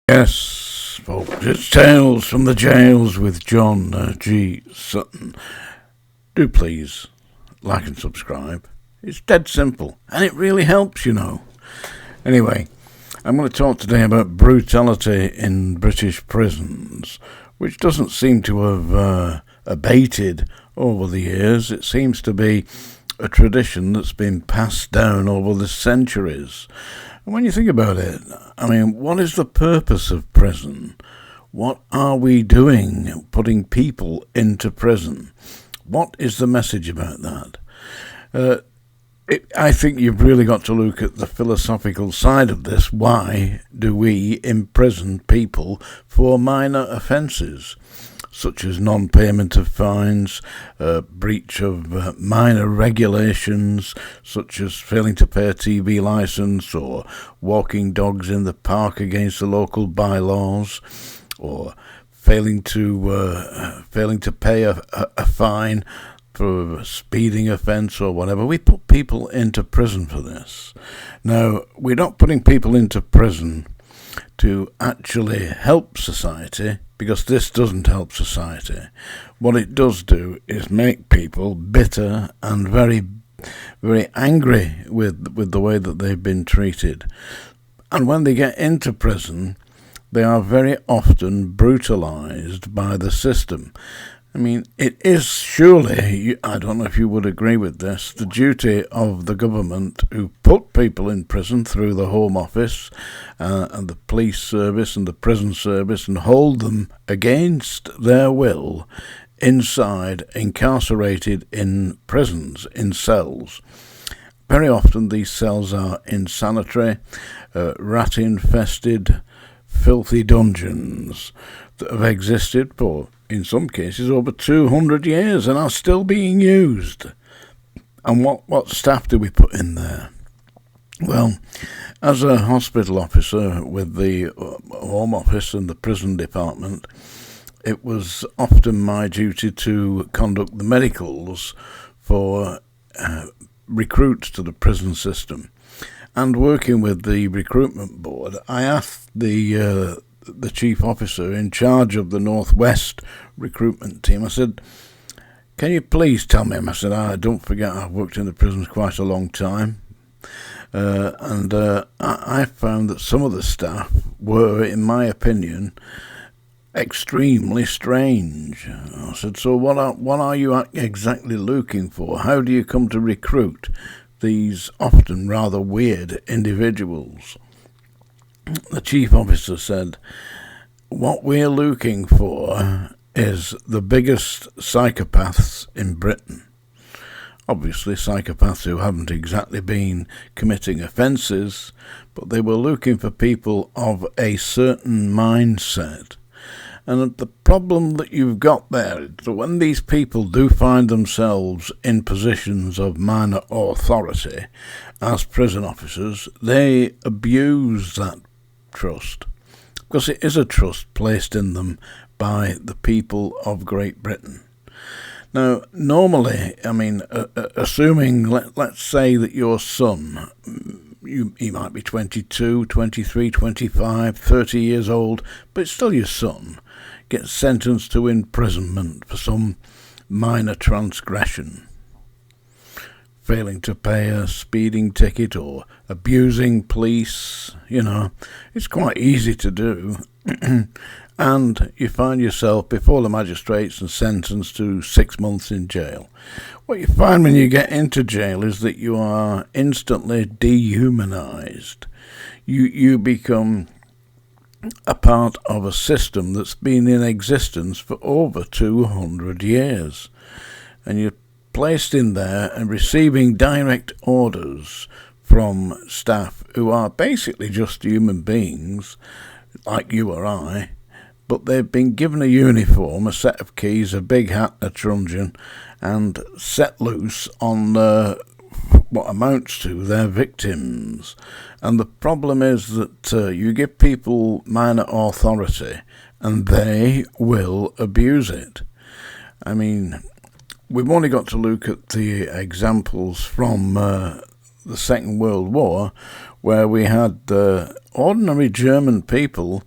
Yes, folks, it's Tales from the Jails with John G. Sutton. Do please like and subscribe. It's dead simple, and it really helps, you know. Anyway, I'm going to talk today about brutality in British prisons, which doesn't seem to have abated over the years. It seems to be a tradition that's been passed down over the centuries. And when you think about it, I mean, what is the purpose of prison? What are we doing putting people into prison? What is the message about that? I think you've really got to look at the philosophical side of this. Why do we imprison people for minor offences, such as non-payment of fines, breach of minor regulations, such as failing to pay a TV licence, or walking dogs in the park against the local bylaws, or failing to pay a fine for a speeding offence or whatever. We put people into prison for this. Now, we're not putting people into prison to actually help society, because this doesn't help society. What it does do is make people bitter and very, very angry with the way that they've been treated. And when they get into prison, they are very often brutalised by the system. I mean, it is surely, I don't know if you would agree with this, the duty of the government who put people in prison through the Home Office and the police service and the prison service and hold them against their will inside, incarcerated in prisons, in cells. Very often these cells are insanitary, rat-infested, filthy dungeons that have existed for, in some cases, over 200 years and are still being used. And what staff do we put in there? Well, as a hospital officer with the Home Office and the prison department, it was often my duty to conduct the medicals for recruits to the prison system. And working with the recruitment board, I asked the chief officer in charge of the Northwest recruitment team, I said, can you please tell me? I said, don't forget I've worked in the prisons quite a long time. I found that some of the staff were, in my opinion, extremely strange. I said, so what are you exactly looking for? How do you come to recruit these often rather weird individuals? The chief officer said, what we're looking for is the biggest psychopaths in Britain. Obviously psychopaths who haven't exactly been committing offences, but they were looking for people of a certain mindset. And the problem that you've got there is that when these people do find themselves in positions of minor authority as prison officers, they abuse that trust, because it is a trust placed in them by the people of Great Britain. Now, normally, I mean, assuming, let's say that your son, he might be 22, 23, 25, 30 years old, but it's still your son, gets sentenced to imprisonment for some minor transgression, failing to pay a speeding ticket or abusing police, it's quite easy to do. And you find yourself before the magistrates and sentenced to 6 months in jail. What you find when you get into jail is that you are instantly dehumanized. You become a part of a system that's been in existence for over 200 years. And you're placed in there and receiving direct orders from staff who are basically just human beings, like you or I, but they've been given a uniform, a set of keys, a big hat, a truncheon, and set loose on what amounts to their victims. And the problem is that you give people minor authority and they will abuse it. I mean, we've only got to look at the examples from the Second World War, where we had ordinary German people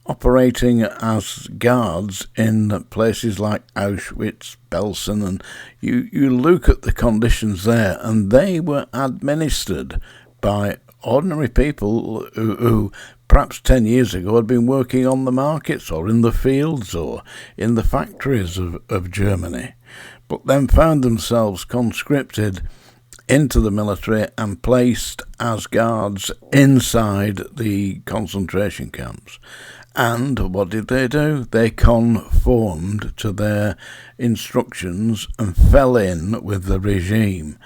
operating as guards in places like Auschwitz, Belsen, and you look at the conditions there, and they were administered by ordinary people who perhaps 10 years ago had been working on the markets or in the fields or in the factories of Germany, but then found themselves conscripted into the military and placed as guards inside the concentration camps. And what did they do? They conformed to their instructions and fell in with the regime.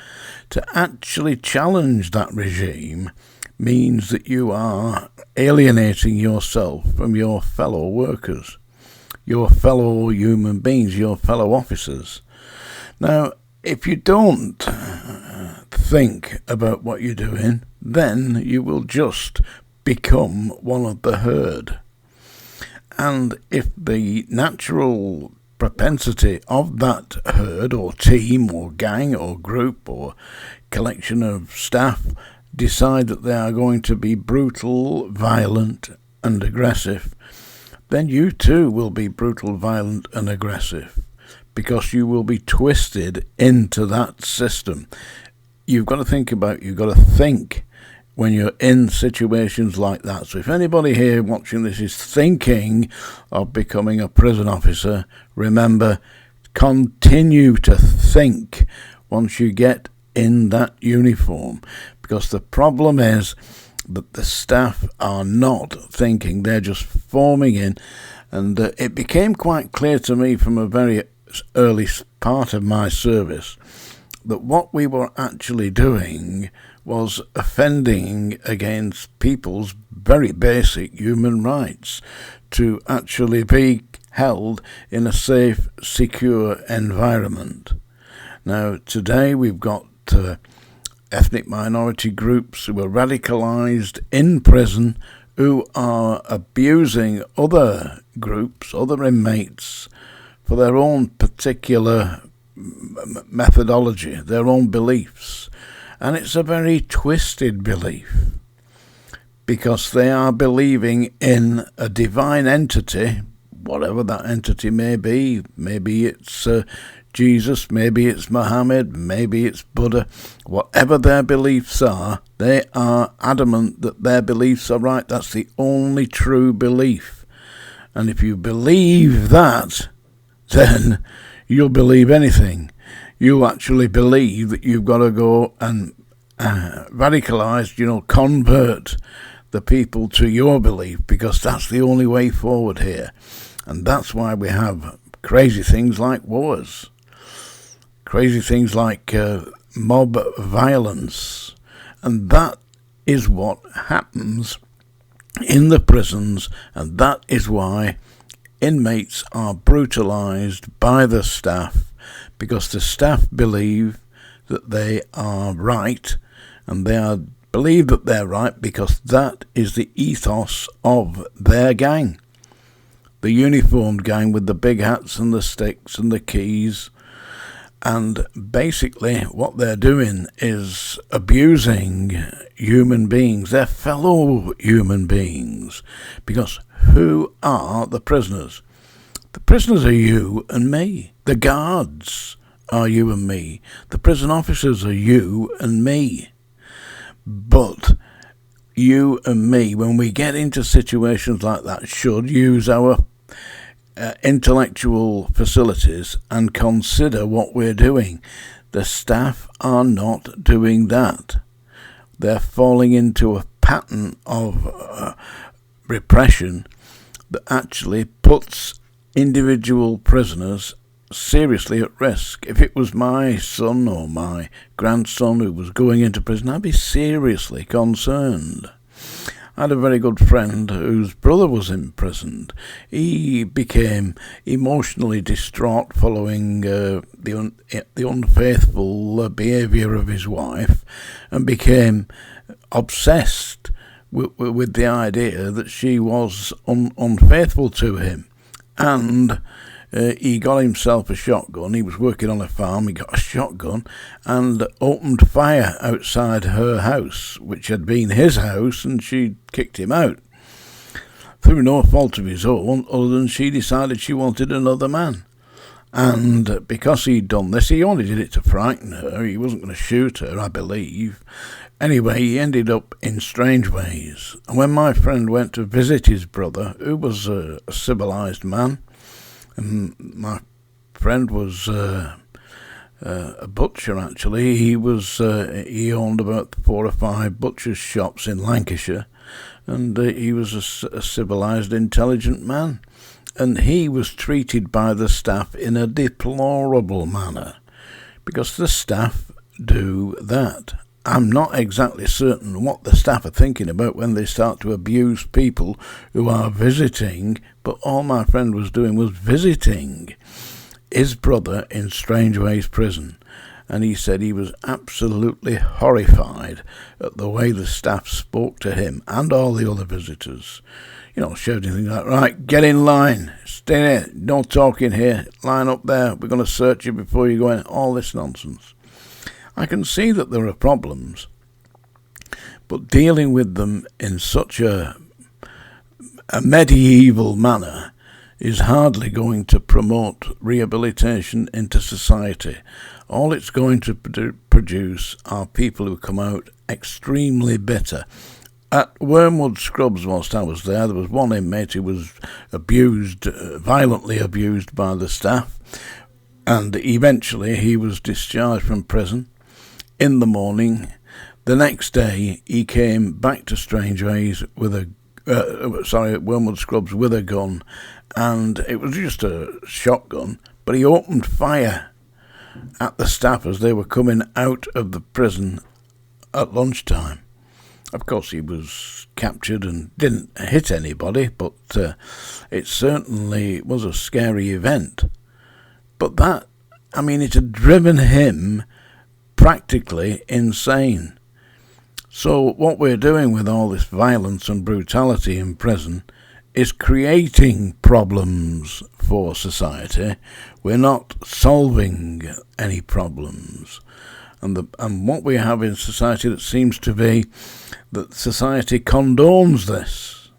To actually challenge that regime means that you are alienating yourself from your fellow workers, your fellow human beings, your fellow officers. Now, if you don't think about what you're doing, then you will just become one of the herd. And if the natural propensity of that herd or team or gang or group or collection of staff decide that they are going to be brutal, violent and aggressive, then you too will be brutal, violent and aggressive, because you will be twisted into that system. You've got to think when you're in situations like that. So if anybody here watching this is thinking of becoming a prison officer, remember, continue to think once you get in that uniform, because the problem is that the staff are not thinking, they're just forming in. And it became quite clear to me from a very early part of my service that what we were actually doing was offending against people's very basic human rights to actually be held in a safe, secure environment. Now, today we've got ethnic minority groups who are radicalized in prison, who are abusing other groups, other inmates, for their own particular methodology, their own beliefs. And it's a very twisted belief, because they are believing in a divine entity, whatever that entity may be. Maybe it's Jesus, maybe it's Muhammad, maybe it's Buddha. Whatever their beliefs are, they are adamant that their beliefs are right. That's the only true belief. And if you believe that, then you'll believe anything. You actually believe that you've got to go and radicalize, convert the people to your belief, because that's the only way forward here. And that's why we have crazy things like wars, crazy things like mob violence. And that is what happens in the prisons, and that is why inmates are brutalized by the staff, because the staff believe that they are right, and believe that they're right because that is the ethos of their gang. The uniformed gang with the big hats and the sticks and the keys. And basically what they're doing is abusing human beings, their fellow human beings. Because who are the prisoners? The prisoners are you and me. The guards are you and me. The prison officers are you and me. But you and me, when we get into situations like that, should use our intellectual facilities and consider what we're doing. The staff are not doing that. They're falling into a pattern of repression that actually puts individual prisoners seriously at risk. If it was my son or my grandson who was going into prison, I'd be seriously concerned. I had a very good friend whose brother was imprisoned. He became emotionally distraught following the unfaithful behaviour of his wife, and became obsessed with the idea that she was unfaithful to him. And he got himself a shotgun. He was working on a farm. He got a shotgun and opened fire outside her house, which had been his house, and she kicked him out. through no fault of his own, other than she decided she wanted another man. And because he'd done this, he only did it to frighten her. He wasn't going to shoot her, I believe. Anyway, he ended up in strange ways. And when my friend went to visit his brother, who was a civilized man, and my friend was a butcher, actually. He owned about 4 or 5 butcher's shops in Lancashire, and he was a civilized, intelligent man. And he was treated by the staff in a deplorable manner, because the staff do that. I'm not exactly certain what the staff are thinking about when they start to abuse people who are visiting, but all my friend was doing was visiting his brother in Strangeways prison. And he said he was absolutely horrified at the way the staff spoke to him and all the other visitors. You know, shouting things like, right, get in line, stay there, no talking here, line up there, we're going to search you before you go in, all this nonsense. I can see that there are problems, but dealing with them in such a medieval manner is hardly going to promote rehabilitation into society. All it's going to produce are people who come out extremely bitter. At Wormwood Scrubs, whilst I was there was one inmate who was violently abused by the staff, and eventually he was discharged from prison. In the morning, the next day, he came back to Strangeways with Wormwood Scrubs with a gun, and it was just a shotgun, but he opened fire at the staff as they were coming out of the prison at lunchtime. Of course, he was captured and didn't hit anybody, but it certainly was a scary event. But it had driven him practically insane. So what we're doing with all this violence and brutality in prison is creating problems for society. We're not solving any problems. And what we have in society that seems to be that society condones this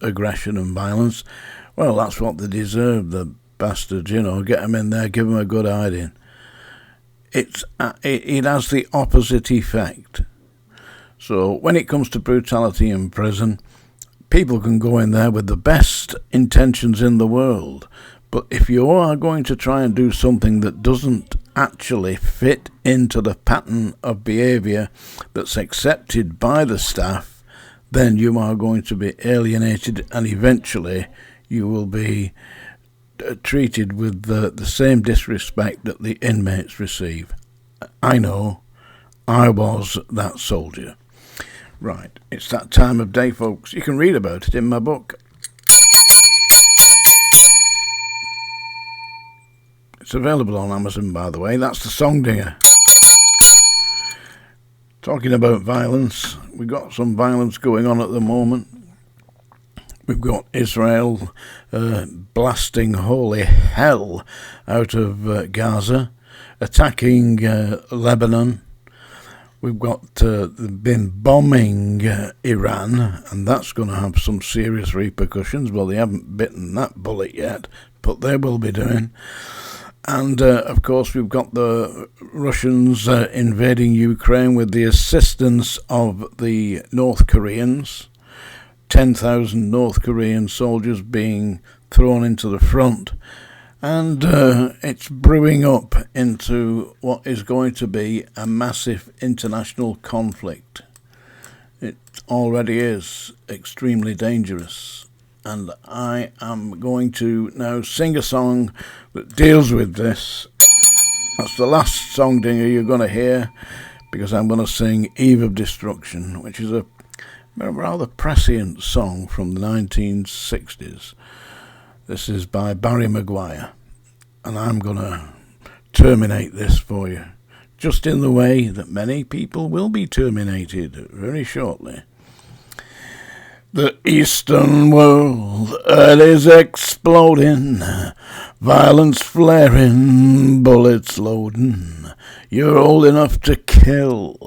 aggression and violence. Well, that's what they deserve, the bastards, get them in there, give them a good hiding. It has the opposite effect. So when it comes to brutality in prison, people can go in there with the best intentions in the world, but if you are going to try and do something that doesn't actually fit into the pattern of behaviour that's accepted by the staff, then you are going to be alienated, and eventually you will be treated with the same disrespect that the inmates receive. I know, I was that soldier. Right, it's that time of day, folks. You can read about it in my book. It's available on Amazon, by the way. That's the Song Dinger. Talking about violence, we've got some violence going on at the moment. We've got Israel blasting holy hell out of Gaza, attacking Lebanon. We've got been bombing Iran, and that's going to have some serious repercussions. Well, they haven't bitten that bullet yet, but they will be doing. And, of course, we've got the Russians invading Ukraine with the assistance of the North Koreans. 10,000 North Korean soldiers being thrown into the front. And it's brewing up into what is going to be a massive international conflict. It already is extremely dangerous. And I am going to now sing a song that deals with this. That's the last song dinger you're going to hear, because I'm going to sing Eve of Destruction, which is a rather prescient song from the 1960s. This is by Barry Maguire, and I'm going to terminate this for you, just in the way that many people will be terminated very shortly. The Eastern world, it is exploding, violence flaring, bullets loading. You're old enough to kill,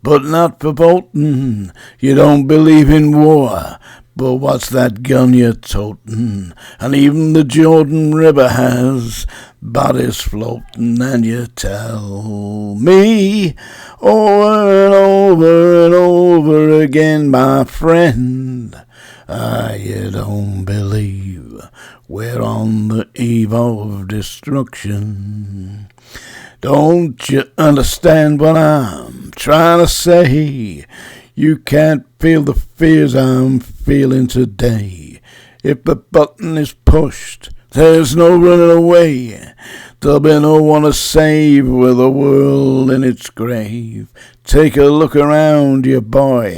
but not for voting. You don't believe in war, But what's that gun you're totin'? And even the Jordan River has bodies floating, and you tell me over and over and over again, my friend, you don't believe we're on the eve of destruction. Don't you understand what I'm trying to say? You can't feel the fears I'm feeling today. If the button is pushed, there's no running away. There'll be no one to save with the world in its grave. Take a look around you, boy.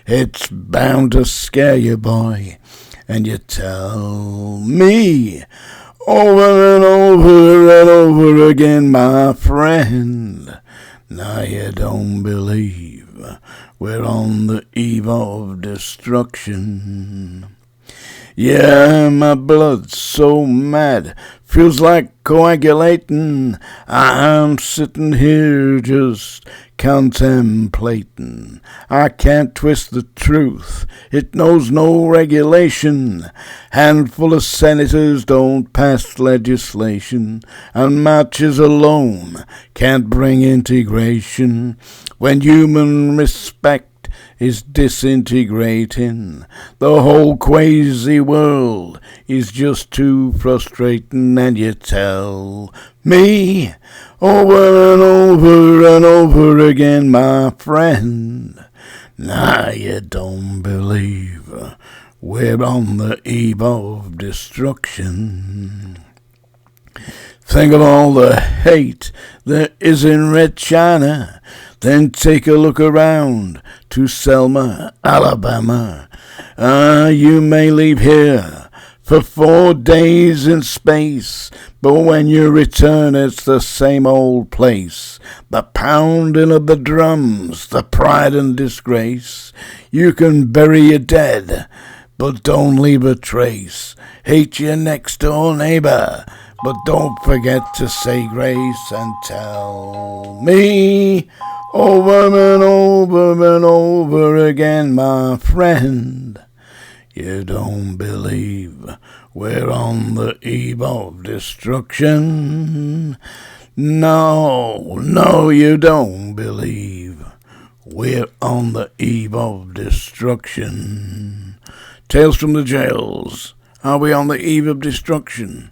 It's bound to scare you, boy. And you tell me over and over and over again, my friend, now you don't believe we're on the eve of destruction. Yeah, my blood's so mad, feels like coagulating. I'm sitting here just contemplating. I can't twist the truth, it knows no regulation. Handful of senators don't pass legislation, and matches alone can't bring integration. When human respect is disintegrating, the whole crazy world is just too frustrating. And you tell me over and over and over again, my friend, now you don't believe we're on the eve of destruction. Think of all the hate there is in Red China. Then take a look around to Selma, Alabama. You may leave here for 4 days in space, but when you return it's the same old place. The pounding of the drums, the pride and disgrace. You can bury your dead, but don't leave a trace. Hate your next door neighbor, but don't forget to say grace. And tell me over and over and over again, my friend, you don't believe we're on the eve of destruction. No, you don't believe we're on the eve of destruction. Tales from the jails. Are we on the eve of destruction?